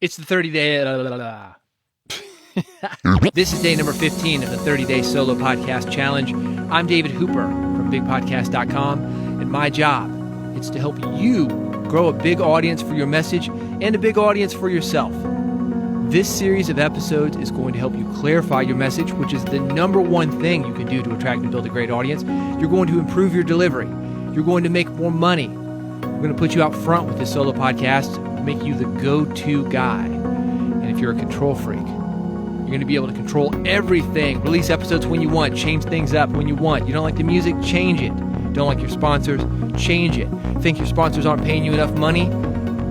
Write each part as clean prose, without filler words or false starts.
It's the 30-day... This is day number 15 of the 30-day solo podcast challenge. I'm David Hooper from bigpodcast.com, and my job is to help you grow a big audience for your message and a big audience for yourself. This series of episodes is going to help you clarify your message, which is the number one thing you can do to attract and build a great audience. You're going to improve your delivery. You're going to make more money. We're going to put you out front with this solo podcast, make you the go-to guy. And if you're a control freak, you're going to be able to control everything. Release episodes when you want. Change things up when you want. You don't like the music? Change it. Don't like your sponsors? Change it. Think your sponsors aren't paying you enough money?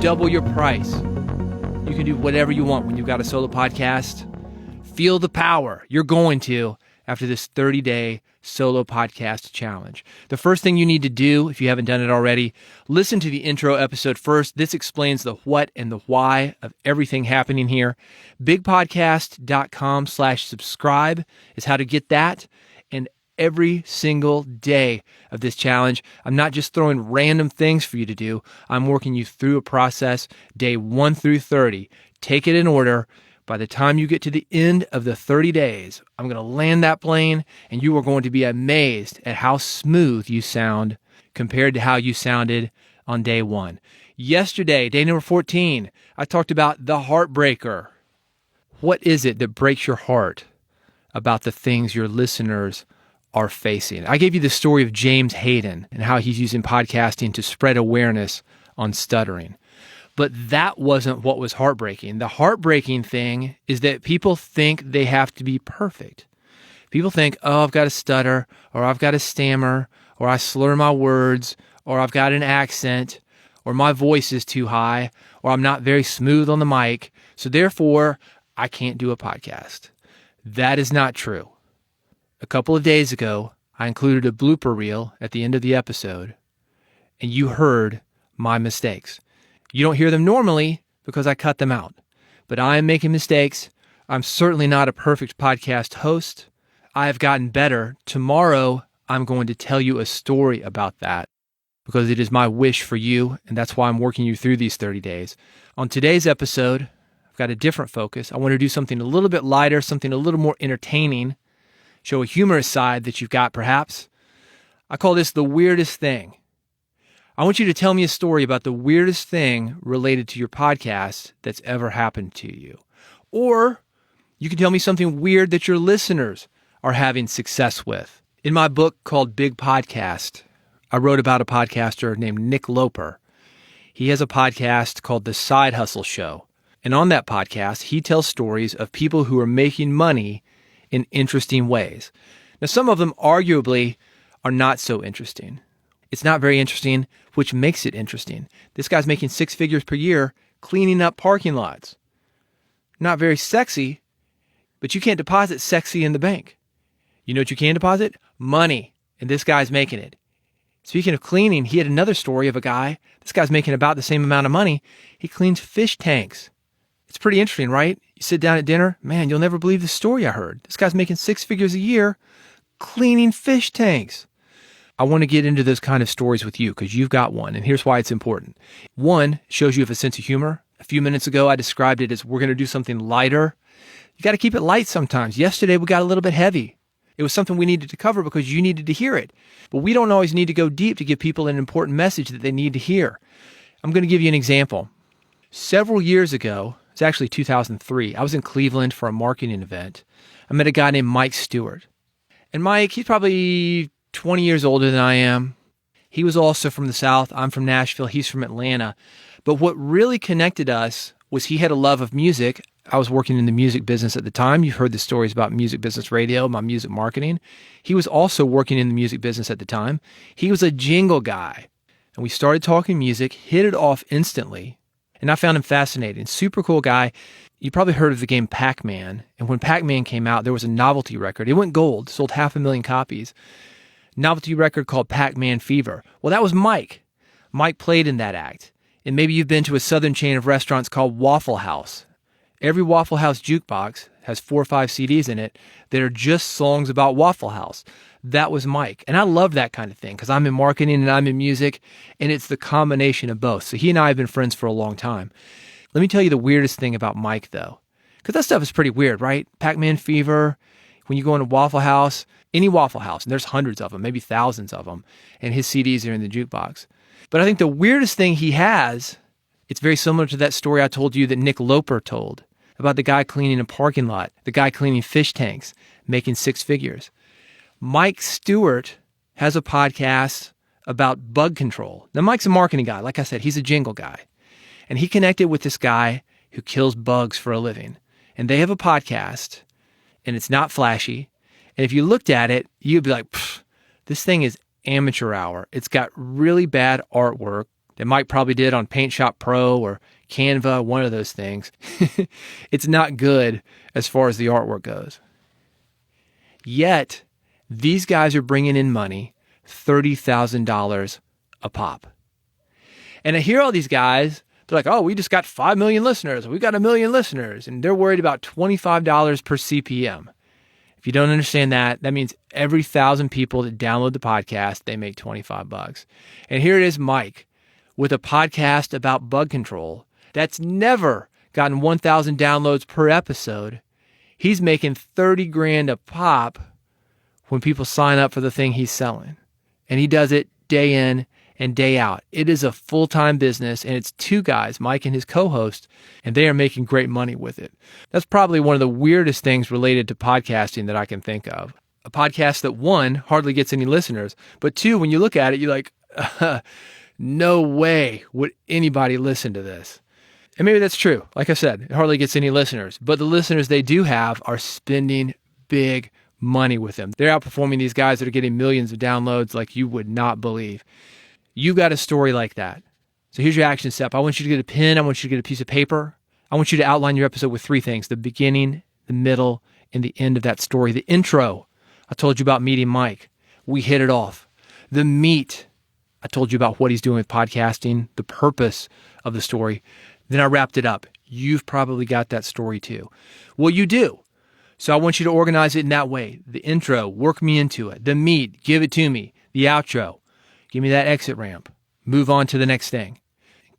Double your price. You can do whatever you want when you've got a solo podcast. Feel the power. You're going to after this 30-day solo podcast challenge. The first thing you need to do, if you haven't done it already, listen to the intro episode first. This explains the what and the why of everything happening here. Bigpodcast.com/subscribe is how to get that. And every single day of this challenge, I'm not just throwing random things for you to do. I'm working you through a process, day 1 through 30. Take it in order. By the time you get to the end of the 30 days, I'm going to land that plane, and you are going to be amazed at how smooth you sound compared to how you sounded on day 1. Yesterday, day number 14, I talked about the heartbreaker. What is it that breaks your heart about the things your listeners are facing? I gave you the story of James Hayden and how he's using podcasting to spread awareness on stuttering. But that wasn't what was heartbreaking. The heartbreaking thing is that people think they have to be perfect. People think, oh, I've got to stutter, or I've got to stammer, or I slur my words, or I've got an accent, or my voice is too high, or I'm not very smooth on the mic, so therefore I can't do a podcast. That is not true. A couple of days ago, I included a blooper reel at the end of the episode, and you heard my mistakes. You don't hear them normally because I cut them out. But I am making mistakes. I'm certainly not a perfect podcast host. I have gotten better. Tomorrow, I'm going to tell you a story about that because it is my wish for you, and that's why I'm working you through these 30 days. On today's episode, I've got a different focus. I want to do something a little bit lighter, something a little more entertaining, show a humorous side that you've got perhaps. I call this the weirdest thing. I want you to tell me a story about the weirdest thing related to your podcast that's ever happened to you. Or you can tell me something weird that your listeners are having success with. In my book called Big Podcast, I wrote about a podcaster named Nick Loper. He has a podcast called The Side Hustle Show. And on that podcast, he tells stories of people who are making money in interesting ways. Now, some of them arguably are not so interesting. It's not very interesting, which makes it interesting. This guy's making 6 figures per year cleaning up parking lots. Not very sexy, but you can't deposit sexy in the bank. You know what you can deposit? Money. And this guy's making it. Speaking of cleaning, he had another story of a guy. This guy's making about the same amount of money. He cleans fish tanks. It's pretty interesting, right? You sit down at dinner, man, you'll never believe the story I heard. This guy's making 6 figures a year cleaning fish tanks. I want to get into those kind of stories with you because you've got one, and here's why it's important. One, shows you have a sense of humor. A few minutes ago, I described it as we're going to do something lighter. You got to keep it light sometimes. Yesterday, we got a little bit heavy. It was something we needed to cover because you needed to hear it. But we don't always need to go deep to give people an important message that they need to hear. I'm going to give you an example. Several years ago, it's actually 2003, I was in Cleveland for a marketing event. I met a guy named Mike Stewart. And Mike, he's probably 20 years older than I am. He was also from the South. I'm from Nashville. He's from Atlanta. But what really connected us was he had a love of music. I was working in the music business at the time. You've heard the stories about music business radio, my music marketing. He was also working in the music business at the time. He was a jingle guy. And we started talking music, hit it off instantly. And I found him fascinating. Super cool guy. You probably heard of the game Pac-Man. And when Pac-Man came out, there was a novelty record. It went gold, sold 500,000 copies. Novelty record called Pac-Man Fever. Well, that was Mike. Mike played in that act. And maybe you've been to a southern chain of restaurants called Waffle House. Every Waffle House jukebox has 4 or 5 CDs in it that are just songs about Waffle House. That was Mike. And I love that kind of thing because I'm in marketing and I'm in music, and it's the combination of both. So he and I have been friends for a long time. Let me tell you the weirdest thing about Mike, though, because that stuff is pretty weird, right? Pac-Man fever, when you go into Waffle House, any Waffle House, and there's hundreds of them, maybe thousands of them, and his CDs are in the jukebox. But I think the weirdest thing he has, it's very similar to that story I told you that Nick Loper told about the guy cleaning a parking lot, the guy cleaning fish tanks, making six figures. Mike Stewart has a podcast about bug control. Now, Mike's a marketing guy. Like I said, he's a jingle guy. And he connected with this guy who kills bugs for a living. And they have a podcast, and it's not flashy. And if you looked at it, you'd be like, this thing is amateur hour. It's got really bad artwork that Mike probably did on Paint Shop Pro or Canva, one of those things. It's not good as far as the artwork goes. Yet, these guys are bringing in money, $30,000 a pop. And I hear all these guys, they're like, oh, we just got 5 million listeners. We got 1 million listeners. And they're worried about $25 per CPM. If you don't understand that, that means every 1,000 people that download the podcast, they make $25. And here it is, Mike, with a podcast about bug control that's never gotten 1,000 downloads per episode. He's making 30 grand a pop when people sign up for the thing he's selling. And he does it day in and day out. It is a full-time business, and it's two guys, Mike and his co-host, and they are making great money with it. That's probably one of the weirdest things related to podcasting that I can think of. A podcast that, one, hardly gets any listeners, but two, when you look at it, you're like, no way would anybody listen to this. And maybe that's true. Like I said, it hardly gets any listeners, but the listeners they do have are spending big money with them. They're outperforming these guys that are getting millions of downloads like you would not believe. You got a story like that. So here's your action step. I want you to get a pen. I want you to get a piece of paper. I want you to outline your episode with 3 things: the beginning, the middle, and the end of that story. The intro, I told you about meeting Mike. We hit it off. The meat, I told you about what he's doing with podcasting, the purpose of the story. Then I wrapped it up. You've probably got that story too. Well, you do. So I want you to organize it in that way. The intro, work me into it. The meat, give it to me. The outro, give me that exit ramp. Move on to the next thing.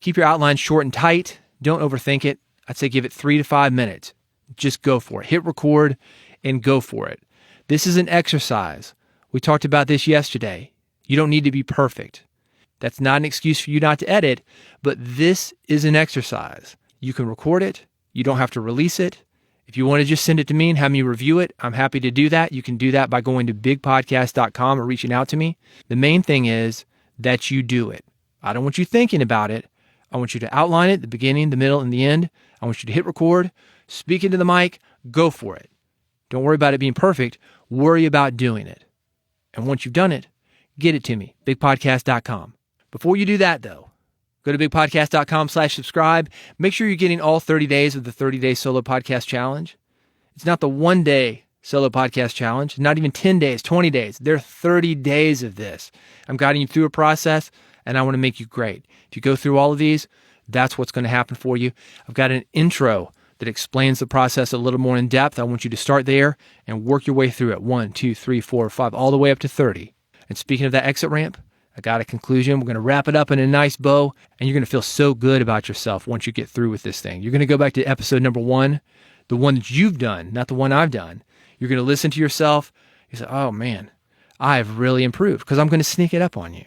Keep your outline short and tight. Don't overthink it. I'd say give it 3 to 5 minutes. Just go for it. Hit record and go for it. This is an exercise. We talked about this yesterday. You don't need to be perfect. That's not an excuse for you not to edit, but this is an exercise. You can record it. You don't have to release it. If you want to just send it to me and have me review it, I'm happy to do that. You can do that by going to bigpodcast.com or reaching out to me. The main thing is that you do it. I don't want you thinking about it. I want you to outline it, the beginning, the middle, and the end. I want you to hit record, speak into the mic, go for it. Don't worry about it being perfect. Worry about doing it. And once you've done it, get it to me, bigpodcast.com. Before you do that, though, go to bigpodcast.com/subscribe. Make sure you're getting all 30 days of the 30-day solo podcast challenge. It's not the 1-day solo podcast challenge, not even 10 days, 20 days. There are 30 days of this. I'm guiding you through a process, and I want to make you great. If you go through all of these, that's what's going to happen for you. I've got an intro that explains the process a little more in depth. I want you to start there and work your way through it. 1, 2, 3, 4, 5, all the way up to 30. And speaking of that exit ramp, I got a conclusion. We're going to wrap it up in a nice bow, and you're going to feel so good about yourself once you get through with this thing. You're going to go back to episode number 1, the one that you've done, not the one I've done. You're going to listen to yourself. You say, oh man, I've really improved, because I'm going to sneak it up on you.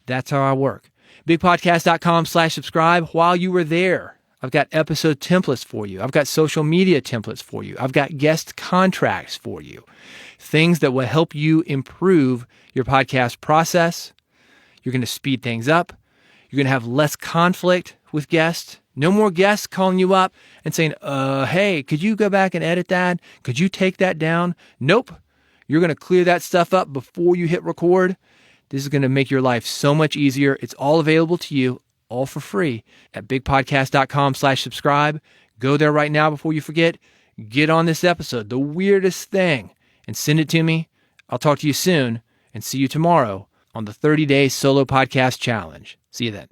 That's how I work. Bigpodcast.com/subscribe. While you were there, I've got episode templates for you. I've got social media templates for you. I've got guest contracts for you. Things that will help you improve your podcast process. You're going to speed things up. You're going to have less conflict with guests. No more guests calling you up and saying, hey, could you go back and edit that? Could you take that down? Nope. You're going to clear that stuff up before you hit record. This is going to make your life so much easier. It's all available to you, all for free, at bigpodcast.com/subscribe. Go there right now before you forget. Get on this episode, the weirdest thing, and send it to me. I'll talk to you soon, and see you tomorrow on the 30-day solo podcast challenge. See you then.